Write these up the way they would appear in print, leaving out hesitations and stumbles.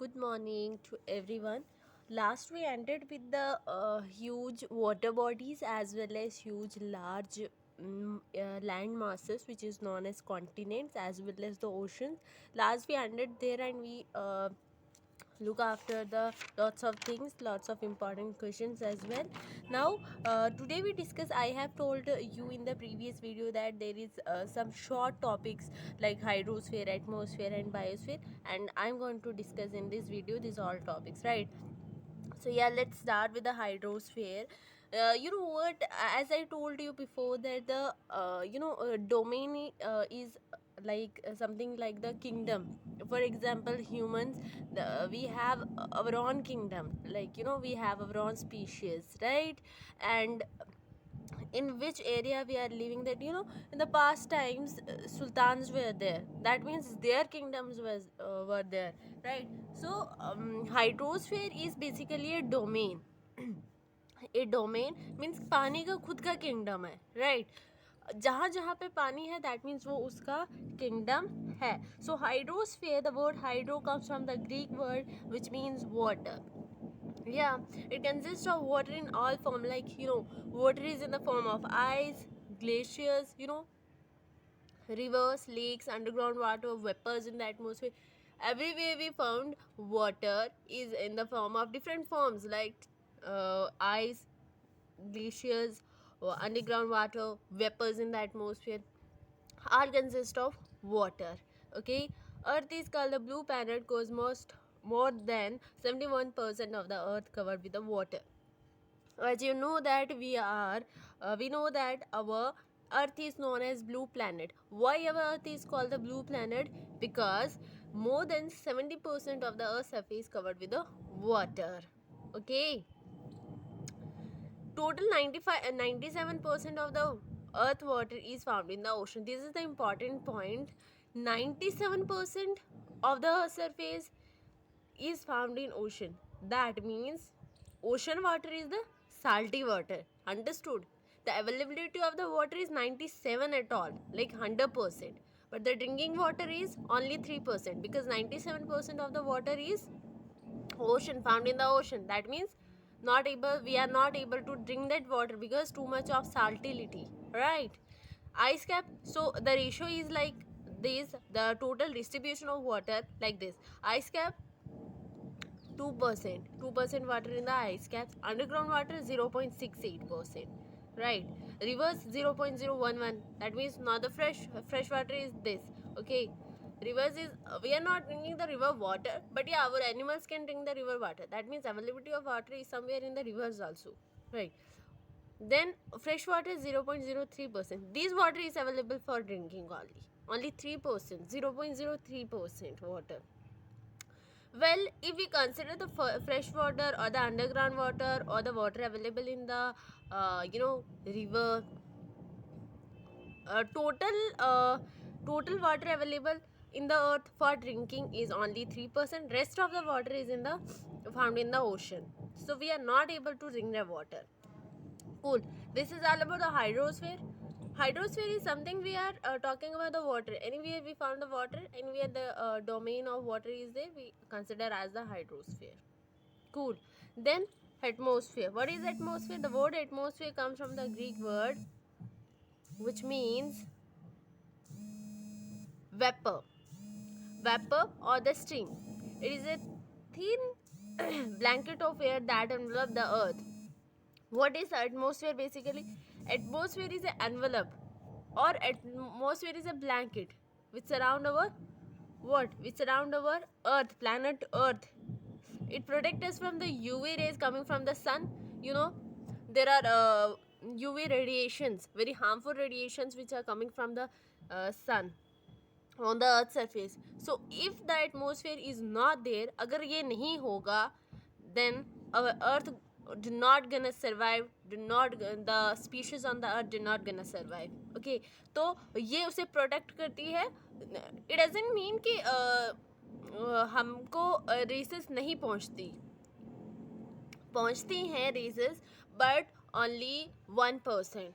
Good morning to everyone. Last we ended with the huge water bodies as well as huge large land masses, which is known as continents, as well as the oceans. Last we ended there, and we look after the lots of things, lots of important questions as well. Now today we discuss, I have told you in the previous video that there is some short topics like hydrosphere, atmosphere and biosphere, and I'm going to discuss in this video these all topics, right? So yeah, let's start with the hydrosphere. You know what, as I told you before, that the domain is like something like the kingdom. For example, humans, we have our own kingdom, like we have our own species, right? And in which area we are living, that in the past times sultans were there, that means their kingdoms were there, right? So hydrosphere is basically a domain. A domain means पानी का खुद का kingdom है, right? जहाँ जहाँ पे पानी है दैट मीन्स वो उसका किंगडम है. So hydrosphere, the word hydro comes from the Greek word which means water. Yeah, it consists of water in all form, like water is in the form of ice, glaciers, rivers, lakes, underground water, vapors in the atmosphere. Everywhere we found water is in the form of different forms, like ice, glaciers, or underground water, vapors in the atmosphere, all consist of water. Okay, Earth is called the blue planet because more than 71% of the Earth covered with the water. As you know that we know that our Earth is known as blue planet. Why our Earth is called the blue planet? Because more than 70% of the Earth's surface is covered with the water. Okay, total 97% of the earth water is found in the ocean. This is the important point. 97% of the earth surface is found in ocean. That means ocean water is the salty water. Understood? The availability of the water is 97 at all, like 100%. But the drinking water is only 3% because 97% of the water is ocean, found in the ocean. That means we are not able to drink that water because too much of saltility, right? Ice cap, so the ratio is like this, the total distribution of water like this: ice cap 2% water in the ice caps, underground water 0.68%, right? Rivers 0.011, that means not the fresh water is this. Okay, rivers is, we are not drinking the river water, but yeah, our animals can drink the river water. That means availability of water is somewhere in the rivers also, right? Then fresh water is 0.03%. This water is available for drinking only 3%, 0.03% water. Well, if we consider the fresh water or the underground water or the water available in the river, total water available in the earth for drinking is only 3%. Rest of the water is found in the ocean. So we are not able to drink the water. Cool. This is all about the hydrosphere. Hydrosphere is something we are talking about the water. Anywhere we found the water, anywhere the domain of water is there, we consider as the hydrosphere. Cool. Then atmosphere. What is atmosphere? The word atmosphere comes from the Greek word which means vapor. Vapor or the steam. It is a thin blanket of air that envelops the earth. What is atmosphere basically? Atmosphere is an envelope, or atmosphere is a blanket which surround our which surround our earth, planet earth. It protects us from the UV rays coming from the sun. There are UV radiations, very harmful radiations which are coming from the sun on the earth surface. So if the atmosphere is not there, agar ye nahi hoga, then our earth do not gonna survive, the species on the earth do not gonna survive. Okay, तो ये उसे protect करती है. It doesn't mean कि हमको races नहीं पहुंचती हैं रेसेस, बट ओनली 1%.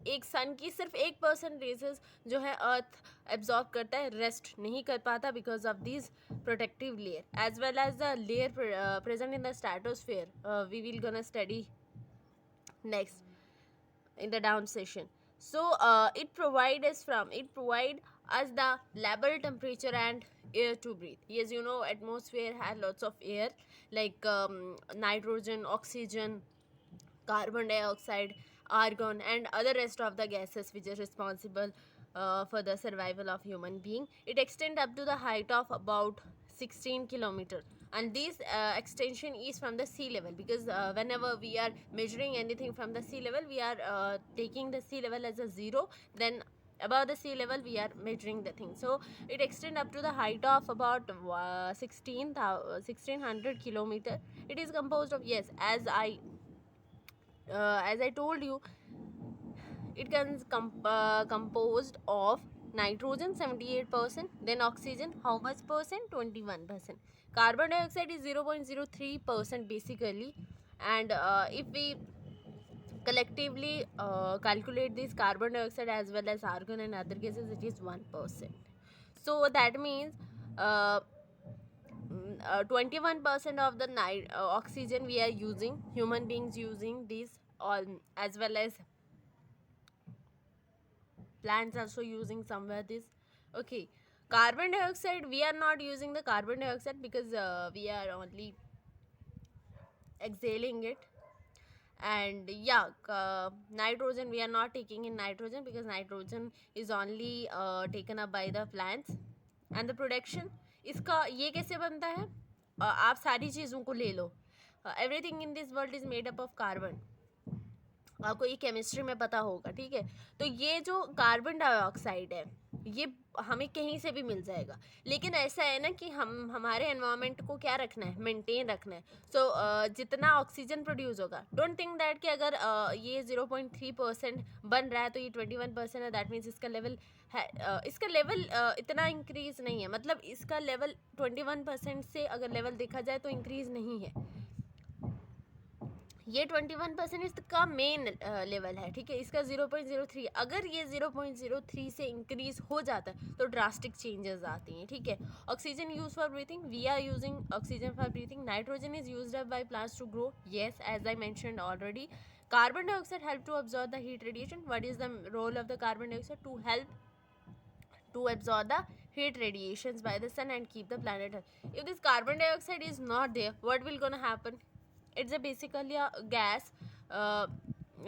एक सन की सिर्फ 1% रेजेस जो है अर्थ एब्जॉर्ब करता है, रेस्ट नहीं कर पाता because of this protective layer as well as the layer present in the stratosphere we will gonna study next in the down session. So it provide us the level temperature and air to breathe. Yes, you know, atmosphere has lots of air like nitrogen, oxygen, carbon dioxide, argon, and other rest of the gases which are responsible for the survival of human being. It extend up to the height of about 16 kilometer, and this extension is from the sea level, because whenever we are measuring anything from the sea level, we are taking the sea level as a zero, then above the sea level we are measuring the thing. So it extend up to the height of about 1600 kilometer. It is composed of, yes, as I told you, it can composed of nitrogen 78%, then oxygen how much percent? 21%. Carbon dioxide is 0.03% basically, and if we collectively calculate this carbon dioxide as well as argon and other gases, it is 1%. So that means 21% of the oxygen we are using, human beings using this, all as well as plants also using somewhere this. Okay, carbon dioxide, we are not using the carbon dioxide because we are only exhaling it. And yeah, nitrogen, we are not taking in nitrogen because nitrogen is only taken up by the plants. And the production, इसका ये कैसे बनता है? आप सारी चीज़ों को ले लो, everything in this world is made up of carbon, आपको ये केमिस्ट्री में पता होगा, ठीक है? तो ये जो कार्बन डाइऑक्साइड है ये हमें कहीं से भी मिल जाएगा, लेकिन ऐसा है ना कि हमारे एनवायरनमेंट को क्या रखना है, मेंटेन रखना है. सो जितना ऑक्सीजन प्रोड्यूस होगा, डोंट थिंक दैट कि अगर ये 0.3% बन रहा है तो ये 21% है, दैट मीन्स इसका लेवल है, इसका लेवल इतना इंक्रीज नहीं है. मतलब इसका लेवल 21% से अगर लेवल देखा जाए तो इंक्रीज नहीं है, ये 21% इसका मेन लेवल है, ठीक है? इसका 0.03, अगर ये 0.03 से इंक्रीज हो जाता है तो ड्रास्टिक चेंजेस आती हैं, ठीक है? Oxygen use for breathing, we are using oxygen for breathing. Nitrogen is used up by plants to grow, yes, as I mentioned already. Carbon dioxide help to absorb the heat radiation. What is the role of the carbon dioxide? To help to absorb the heat radiations by the sun and keep the planet hot. If this carbon dioxide is not there, what will gonna happen? It's a basically a gas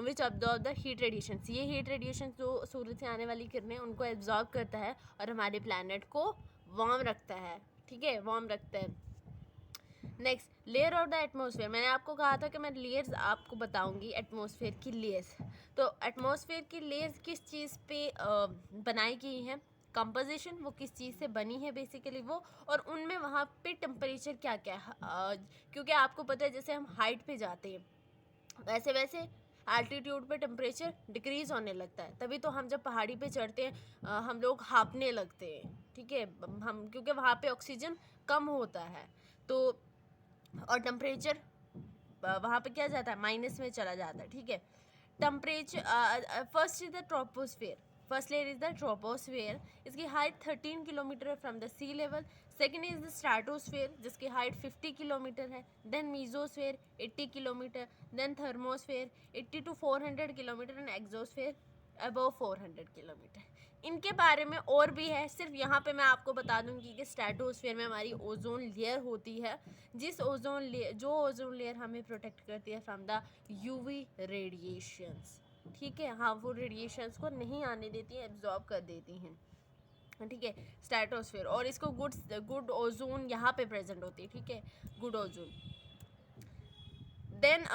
which absorb the heat radiations. ये heat radiations जो सूरज से आने वाली किरणें उनको absorb करता है और हमारे planet को warm रखता है, ठीक है? warm रखता है. Next, layer of the atmosphere. मैंने आपको कहा था कि मैं लेयर्स आपको बताऊंगी, एटमॉस्फेयर की लेयर्स. तो एटमॉस्फेयर की लेयर्स किस चीज़ पे बनाई गई हैं, कंपोजिशन वो किस चीज़ से बनी है बेसिकली वो, और उनमें वहाँ पे टेम्परेचर क्या क्या है. क्योंकि आपको पता है जैसे हम हाइट पे जाते हैं वैसे वैसे एल्टीट्यूड पे टेम्परेचर डिक्रीज़ होने लगता है, तभी तो हम जब पहाड़ी पे चढ़ते हैं हम लोग हाँफने लगते हैं, ठीक है? हम क्योंकि वहाँ पे ऑक्सीजन कम होता है, तो और टेम्परेचर वहाँ पे क्या जाता है, माइनस में चला जाता है, ठीक है? Temperature first is the troposphere. First layer is the troposphere, इसकी height 13 kilometre from the sea level. Second is the stratosphere जिसकी हाइट 50 किलोमीटर है. Then mesosphere 80 kilometre. Then thermosphere 80 to 400 kilometre. And exosphere above 400 kilometre. इनके बारे में और भी है, सिर्फ यहाँ पे मैं आपको बता दूंगी कि स्ट्रेटोस्फेयर में हमारी ओजोन लेयर होती है, जिस ओजोन लेयर हमें प्रोटेक्ट करती है फ्रॉम द यूवी रेडिएशंस, ठीक है? हार्मफुल रेडिएशंस को नहीं आने देती है, एब्जॉर्ब कर देती हैं, ठीक है? स्ट्रेटोस्फेयर. और इसको गुड ओजोन यहाँ पे प्रेजेंट होती है, ठीक है? Good ozone. देन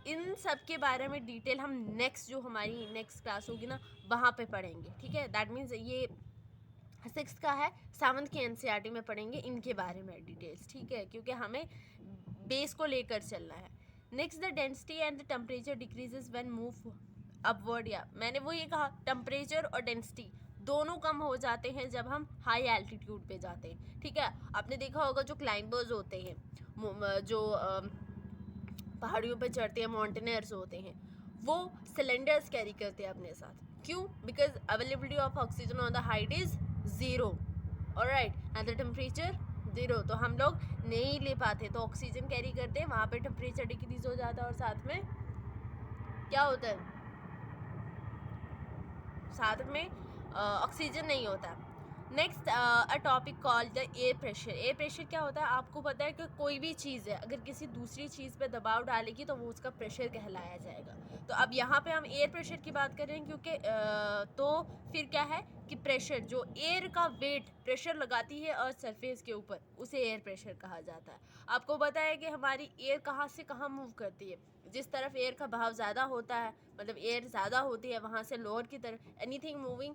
इन सब के बारे में डिटेल हम नेक्स्ट जो हमारी नेक्स्ट क्लास होगी ना वहाँ पे पढ़ेंगे, ठीक है? दैट मीन्स ये 6th का है, 7th के NCERT में पढ़ेंगे इनके बारे में डिटेल्स, ठीक है? क्योंकि हमें बेस को लेकर चलना है. Next, the density and the temperature decreases when move upward. या मैंने वो ये कहा, टेम्परेचर और डेंसिटी दोनों कम हो जाते हैं जब हम हाई एल्टीट्यूड पे जाते हैं, ठीक है? आपने देखा होगा जो क्लाइंबर्स होते हैं, जो पहाड़ियों पे चढ़ते हैं, माउंटेनियर्स होते हैं, वो सिलेंडर्स कैरी करते हैं अपने साथ. क्यों? Because availability of oxygen on the height is 0, alright, and the temperature 0. तो हम लोग नहीं ले पाते, तो ऑक्सीजन कैरी करते हैं, वहाँ पे टेम्परेचर डिक्रीज हो जाता है और साथ में क्या होता है, साथ में ऑक्सीजन नहीं होता. Next a topic called the air pressure. Air pressure क्या होता है? आपको पता है कि कोई भी चीज़ है अगर किसी दूसरी चीज़ पे दबाव डालेगी तो वो उसका प्रेशर कहलाया जाएगा. तो अब यहाँ पे हम एयर प्रेशर की बात कर रहे हैं क्योंकि तो फिर क्या है कि प्रेशर, जो एयर का वेट प्रेशर लगाती है अर्थ सरफेस के ऊपर, उसे एयर प्रेशर कहा जाता है. आपको पता है कि हमारी एयर कहाँ से कहाँ मूव करती है. जिस तरफ एयर का बहाव ज़्यादा होता है, मतलब एयर ज़्यादा होती है, वहाँ से लोअर की तरफ, anything moving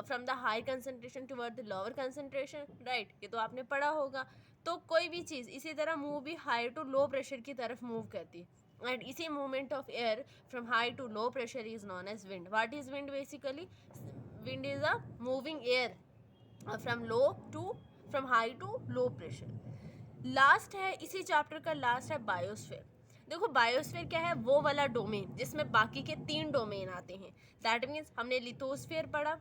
from the high concentration toward the lower concentration, right, ये तो आपने पढ़ा होगा. तो कोई भी चीज़ इसी तरह मूव भी हाई टू लो प्रेशर की तरफ मूव करती है. एंड इसी movement of air from high to low pressure is known as wind. What is wind? Basically wind is a moving air from high to low pressure. Last है इसी chapter का, last है biosphere. देखो biosphere क्या है? वो वाला domain जिसमें बाकी के 3 डोमेन आते हैं. दैट मीन्स हमने लिथोस्फीयर पढ़ा.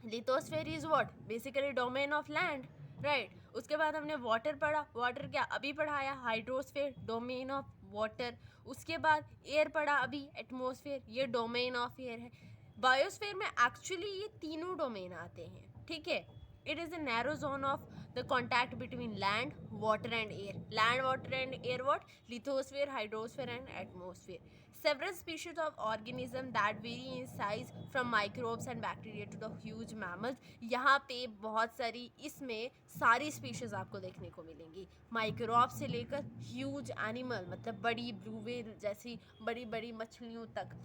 Lithosphere is what? Basically domain of land, right. उसके बाद हमने वाटर पढ़ा. वाटर क्या अभी पढ़ाया? Hydrosphere, domain of water. उसके बाद एयर पढ़ा अभी, एटमॉस्फेयर, ये डोमेन ऑफ एयर है. बायोस्फीयर में एक्चुअली ये तीनों डोमेन आते हैं, ठीक है. It is a narrow zone of the contact between land, water and air. Land, water and air what? Lithosphere, hydrosphere and atmosphere. Several species of organisms that vary in size from microbes and bacteria to the huge mammals. यहाँ पे बहुत सारी, इसमें सारी species आपको देखने को मिलेंगी, माइक्रोब से लेकर ह्यूज एनिमल, मतलब बड़ी ब्लू व्हेल जैसी बड़ी बड़ी मछलियों तक,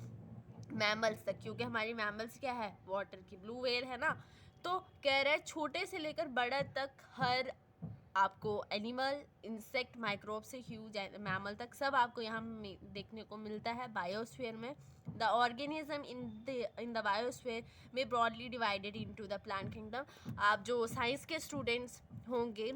मैमल्स तक, क्योंकि हमारी मैमल्स क्या है? वाटर की ब्लू व्हेल है ना. तो कह रहे हैं छोटे से लेकर बड़ा तक हर आपको एनिमल, इंसेक्ट, माइक्रोब से ह्यूज मैमल तक सब आपको यहाँ देखने को मिलता है बायोस्फीयर में. The organism in the biosphere में broadly divided into the plant kingdom. आप जो साइंस के स्टूडेंट्स होंगे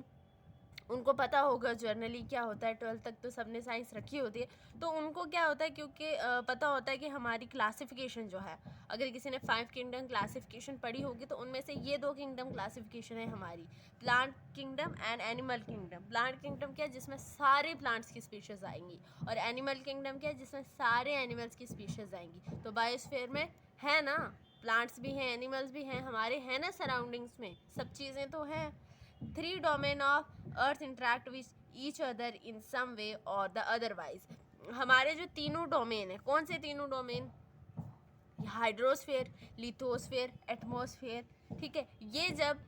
उनको पता होगा जर्नली क्या होता है. 12th तक तो सबने साइंस रखी होती है, तो उनको क्या होता है, क्योंकि पता होता है कि हमारी क्लासिफिकेशन जो है, अगर किसी ने 5 किंगडम क्लासिफिकेशन पढ़ी होगी तो उनमें से ये 2 किंगडम क्लासिफिकेशन है हमारी, plant kingdom and animal kingdom. Plant kingdom क्या है? जिसमें सारे प्लांट्स की स्पीशीज़ आएंगी, और एनिमल किंगडम क्या है? जिसमें सारे एनिमल्स की स्पीशीज़ आएंगी. तो बायोस्फीयर में है ना, प्लांट्स भी हैं, एनिमल्स भी हैं, हमारे हैं ना सराउंडिंग्स में, सब चीज़ें तो हैं. 3 domain of earth interact with each other in some way और द अदरवाइज. हमारे जो तीनों डोमेन है, कौन से तीनों डोमेन? हाइड्रोस्फीयर, लिथोस्फीयर, एटमॉस्फेयर, ठीक है. ये जब,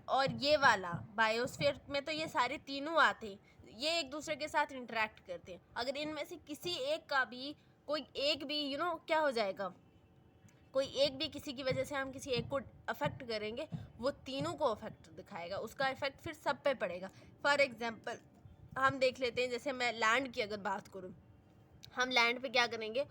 और ये वाला बायोस्फीयर में तो ये सारे तीनों आते हैं, ये एक दूसरे के साथ इंटरेक्ट करते हैं. अगर इनमें से किसी एक का भी, कोई एक भी क्या हो जाएगा, कोई एक भी किसी की वजह से हम किसी एक को अफेक्ट करेंगे, वो तीनों को अफेक्ट दिखाएगा, उसका इफेक्ट फिर सब पे पड़ेगा. फॉर एग्जांपल हम देख लेते हैं, जैसे मैं लैंड की अगर बात करूँ, हम लैंड पे क्या करेंगे?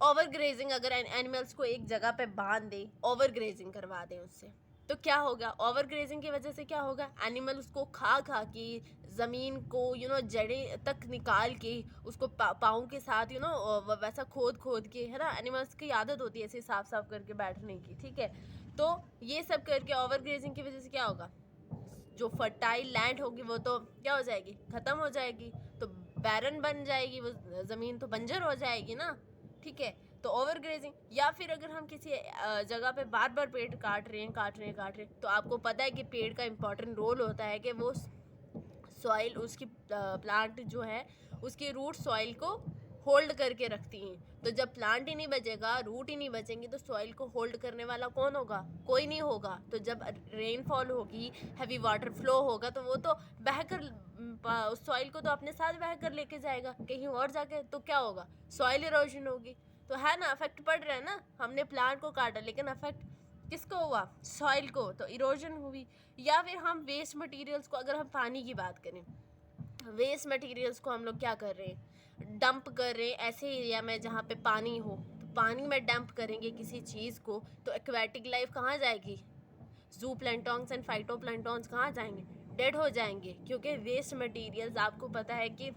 Over grazing. अगर एनिमल्स को एक जगह पे बांध दें, ओवर ग्रेजिंग करवा दें उससे, तो क्या होगा? ओवर ग्रेजिंग की वजह से क्या होगा? एनिमल उसको खा खा के ज़मीन को जड़ें तक निकाल के उसको पाँव के साथ वैसा खोद खोद के, है ना, एनिमल्स की आदत होती है ऐसे साफ साफ करके बैठने की, ठीक है. तो ये सब करके ओवर ग्रेजिंग की वजह से क्या होगा? जो फर्टाइल लैंड होगी वो तो क्या हो जाएगी? ख़त्म हो जाएगी. तो बैरन बन जाएगी, वो ज़मीन तो बंजर हो जाएगी ना, ठीक है. तो ओवर ग्रेजिंग. या फिर अगर हम किसी जगह पे बार बार पेड़ काट रहे हैं, तो आपको पता है कि पेड़ का इम्पोर्टेंट रोल होता है कि वो सॉइल, उसकी प्लांट जो है उसकी रूट सॉइल को होल्ड करके रखती हैं. तो जब प्लांट ही नहीं बचेगा, रूट ही नहीं बचेंगे, तो सॉइल को होल्ड करने वाला कौन होगा? कोई नहीं होगा. तो जब रेनफॉल होगी, हैवी वाटर फ्लो होगा, तो वो तो बहकर उस सॉइल को तो अपने साथ बह कर लेके जाएगा कहीं और जाके. तो क्या होगा? सॉइल इरोजन होगी. तो है ना, अफेक्ट पड़ रहा है ना. हमने प्लांट को काटा लेकिन अफेक्ट किसको हुआ? सॉइल को. तो इरोजन हुई. या फिर हम वेस्ट मटेरियल्स को, अगर हम पानी की बात करें, वेस्ट मटेरियल्स को हम लोग क्या कर रहे हैं? डंप कर रहे हैं ऐसे एरिया में जहाँ पे पानी हो. तो पानी में डंप करेंगे किसी चीज़ को, तो एक्वेटिक लाइफ कहाँ जाएगी? जू प्लैंटॉन्स एंड फाइटो प्लैंटॉन्स कहाँ जाएंगे? डेड हो जाएंगे. क्योंकि वेस्ट मटेरियल्स, आपको पता है कि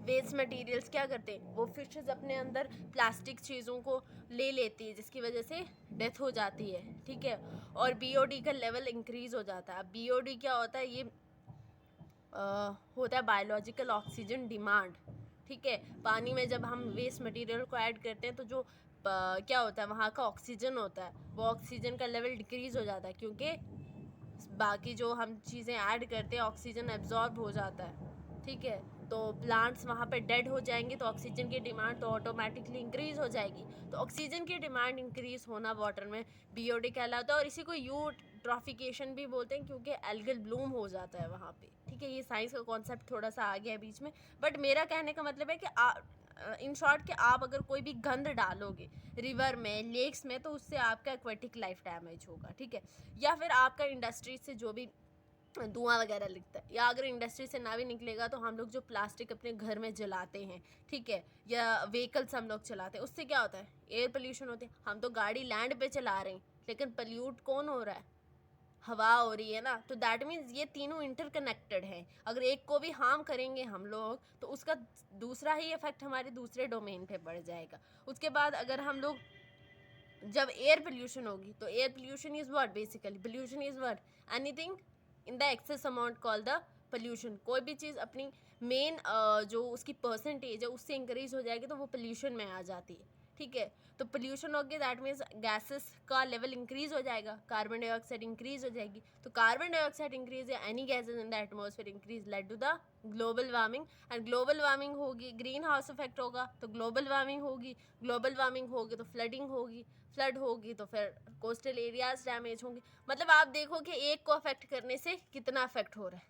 वेस्ट मटेरियल्स क्या करते हैं, वो फिशेस अपने अंदर प्लास्टिक चीज़ों को ले लेती है, जिसकी वजह से डेथ हो जाती है, ठीक है। और बीओडी का लेवल इंक्रीज़ हो जाता है। अब बीओडी क्या होता है, ये होता है बायोलॉजिकल ऑक्सीजन डिमांड, ठीक है। पानी में जब हम वेस्ट मटेरियल को ऐड करते हैं तो जो क्या होता है, वहाँ का ऑक्सीजन होता है, वो ऑक्सीजन का लेवल डिक्रीज़ हो जाता है, क्योंकि बाकी जो हम चीज़ें ऐड करते हैं ऑक्सीजन एब्जॉर्ब हो जाता है, ठीक है। तो प्लांट्स वहाँ पे डेड हो जाएंगे तो ऑक्सीजन की डिमांड तो ऑटोमेटिकली इंक्रीज़ हो जाएगी। तो ऑक्सीजन की डिमांड इंक्रीज़ होना वाटर में बीओडी कहलाता है। और इसी को यूट्रॉफिकेशन भी बोलते हैं, क्योंकि एल्गल ब्लूम हो जाता है वहाँ पे, ठीक है। ये साइंस का कॉन्सेप्ट थोड़ा सा आ गया है बीच में, बट मेरा कहने का मतलब है कि इन शॉर्ट कि आप अगर कोई भी गंद डालोगे रिवर में, लेक्स में, तो उससे आपका एक्वेटिक लाइफ डैमेज होगा, ठीक है। या फिर आपका इंडस्ट्री से जो भी धुआं वगैरह लिखता है, या अगर इंडस्ट्री से ना भी निकलेगा तो हम लोग जो प्लास्टिक अपने घर में जलाते हैं, ठीक है, या व्हीकल्स हम लोग चलाते हैं, उससे क्या होता है, एयर पोल्यूशन होते हैं। हम तो गाड़ी लैंड पे चला रहे हैं, लेकिन पोल्यूट कौन हो रहा है, हवा हो रही है ना। तो दैट मीन्स ये तीनों इंटरकनेक्टेड हैं। अगर एक को भी हार्म करेंगे हम लोग तो उसका दूसरा ही इफेक्ट हमारे दूसरे डोमेन पे बढ़ जाएगा। उसके बाद अगर हम लोग जब एयर पोल्यूशन होगी, तो air pollution is what, basically pollution is what, anything in the excess amount call the pollution. कोई भी चीज़ अपनी मेन जो उसकी परसेंटेज है उससे इंक्रीज हो जाएगी तो वो पोल्यूशन में आ जाती है, ठीक है। तो पोल्यूशन हो गया, दैट मीन्स गैसेस का लेवल इंक्रीज हो जाएगा, कार्बन डाइऑक्साइड इंक्रीज हो जाएगी। तो कार्बन डाइऑक्साइड इंक्रीज या any gases in the atmosphere increase lead to the global warming. And global warming होगी, ग्रीन हाउस इफेक्ट होगा तो ग्लोबल वार्मिंग होगी, ग्लोबल वार्मिंग होगी तो फ्लडिंग होगी, फ्लड होगी तो फिर कोस्टल एरियाज डैमेज होंगे। मतलब आप देखो कि एक को अफेक्ट करने से कितना अफेक्ट हो रहा है।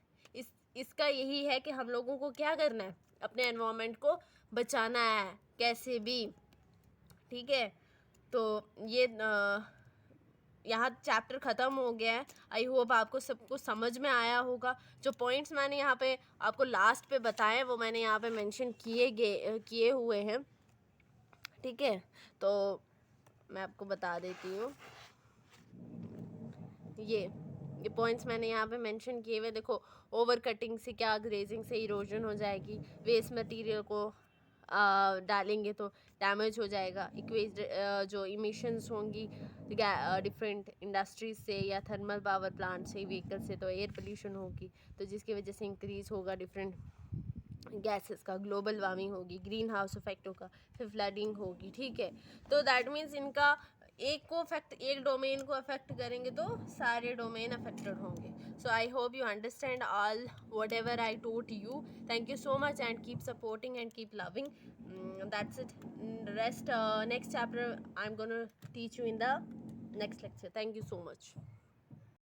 इसका यही है कि हम लोगों को क्या करना है, अपने एनवायरनमेंट को बचाना है कैसे भी, ठीक है। तो ये यहाँ चैप्टर ख़त्म हो गया है। आई होप आपको सब कुछ समझ में आया होगा। जो पॉइंट्स मैंने यहाँ पे आपको लास्ट पे बताए वो मैंने यहाँ पे मेंशन किए हुए हैं, ठीक है। तो मैं आपको बता देती हूँ, ये पॉइंट्स मैंने यहाँ पे मेंशन किए हुए। देखो, ओवर कटिंग से क्या, ग्रेजिंग से इरोजन हो जाएगी, वेस्ट मटेरियल को डालेंगे तो डैमेज हो जाएगा, जो इमिशंस होंगी डिफरेंट इंडस्ट्रीज से या थर्मल पावर प्लांट से, व्हीकल से, तो एयर पोल्यूशन होगी, तो जिसकी वजह से इंक्रीज़ होगा डिफरेंट गैसेस का, ग्लोबल वार्मिंग होगी, ग्रीन हाउस इफेक्ट होगा, फिर फ्लडिंग होगी, ठीक है। तो दैट मीन्स इनका एक डोमेन को अफेक्ट करेंगे तो सारे डोमेन अफेक्टेड होंगे। So I hope you understand all whatever I taught you. Thank you so much and keep supporting and keep loving. That's it. Rest next chapter I'm gonna teach you in the next lecture. Thank you so much.